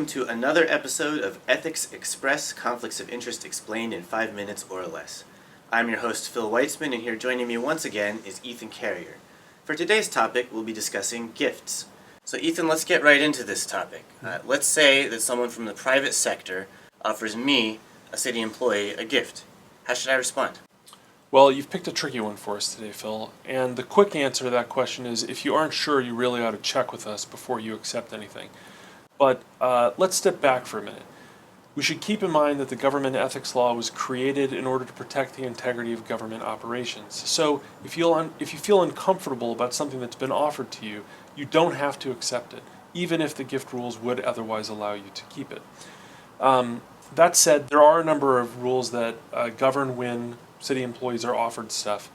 to another episode of Ethics Express, Conflicts of Interest Explained in 5 Minutes or Less. I'm your host, Phil Weitzman, and here joining me once again is Ethan Carrier. For today's topic, we'll be discussing gifts. So Ethan, let's get right into this topic. Let's say that someone from the private sector offers me, a city employee, a gift. How should I respond? Well, you've picked a tricky one for us today, Phil, and the quick answer to that question is if you aren't sure, you really ought to check with us before you accept anything. But let's step back for a minute. We should keep in mind that the government ethics law was created in order to protect the integrity of government operations. So if you feel uncomfortable about something that's been offered to you, you don't have to accept it, even if the gift rules would otherwise allow you to keep it. That said, there are a number of rules that govern when city employees are offered stuff.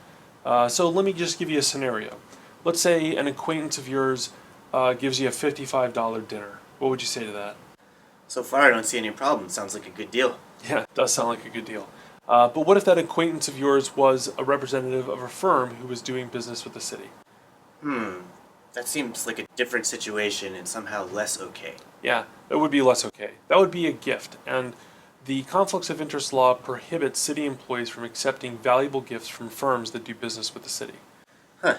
So let me just give you a scenario. Let's say an acquaintance of yours gives you a $55 dinner. What would you say to that? So far, I don't see any problem. Sounds like a good deal. Yeah, it does sound like a good deal. But what if that acquaintance of yours was a representative of a firm who was doing business with the city? That seems like a different situation and somehow less okay. Yeah, that would be less okay. That would be a gift, and the Conflicts of Interest law prohibits city employees from accepting valuable gifts from firms that do business with the city.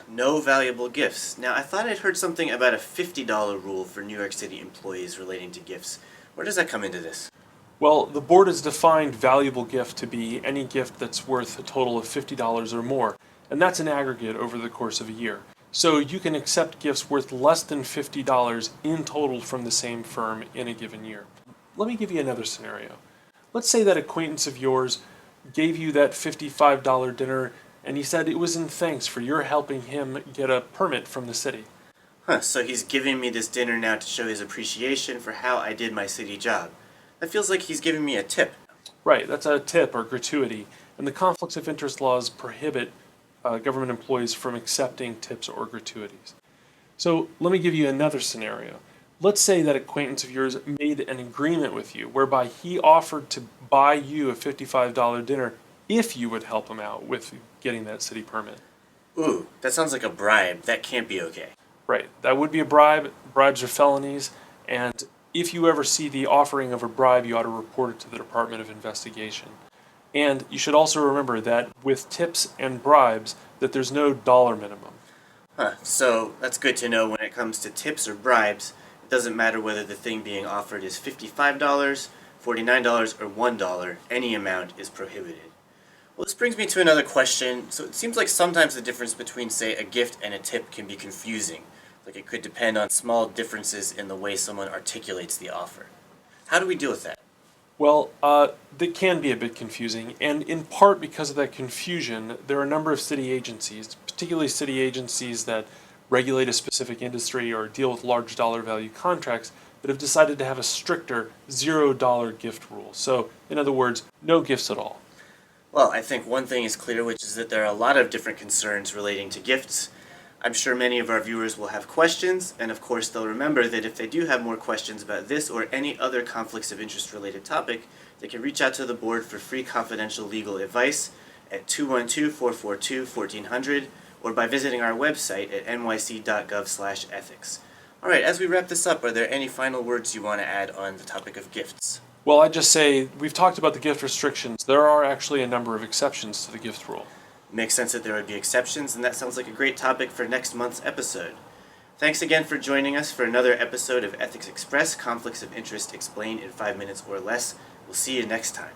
No valuable gifts. Now, I thought I'd heard something about a $50 rule for New York City employees relating to gifts. Where does that come into this? Well, the board has defined valuable gift to be any gift that's worth a total of $50 or more, and that's an aggregate over the course of a year. So you can accept gifts worth less than $50 in total from the same firm in a given year. Let me give you another scenario. Let's say that acquaintance of yours gave you that $55 dinner and he said it was in thanks for your helping him get a permit from the city. So he's giving me this dinner now to show his appreciation for how I did my city job. That feels like he's giving me a tip. Right, that's a tip or gratuity, and the Conflicts of Interest laws prohibit government employees from accepting tips or gratuities. So let me give you another scenario. Let's say that acquaintance of yours made an agreement with you whereby he offered to buy you a $55 dinner if you would help him out with getting that city permit. Ooh, that sounds like a bribe. That can't be okay. Right, that would be a bribe. Bribes are felonies, and if you ever see the offering of a bribe, you ought to report it to the Department of Investigation. And you should also remember that with tips and bribes, that there's no dollar minimum. So that's good to know when it comes to tips or bribes. It doesn't matter whether the thing being offered is $55, $49, or $1. Any amount is prohibited. Well, this brings me to another question. So it seems like sometimes the difference between, say, a gift and a tip can be confusing. Like it could depend on small differences in the way someone articulates the offer. How do we deal with that? Well, that can be a bit confusing, and in part because of that confusion, there are a number of city agencies, particularly city agencies that regulate a specific industry or deal with large dollar value contracts, that have decided to have a stricter $0 gift rule. So, in other words, no gifts at all. Well, I think one thing is clear, which is that there are a lot of different concerns relating to gifts. I'm sure many of our viewers will have questions, and of course they'll remember that if they do have more questions about this or any other conflicts of interest related topic, they can reach out to the board for free confidential legal advice at 212-442-1400 or by visiting our website at nyc.gov/ethics. Alright, as we wrap this up, are there any final words you want to add on the topic of gifts? Well, I'd just say, we've talked about the gift restrictions. There are actually a number of exceptions to the gift rule. Makes sense that there would be exceptions, and that sounds like a great topic for next month's episode. Thanks again for joining us for another episode of Ethics Express, Conflicts of Interest Explained in 5 Minutes or Less. We'll see you next time.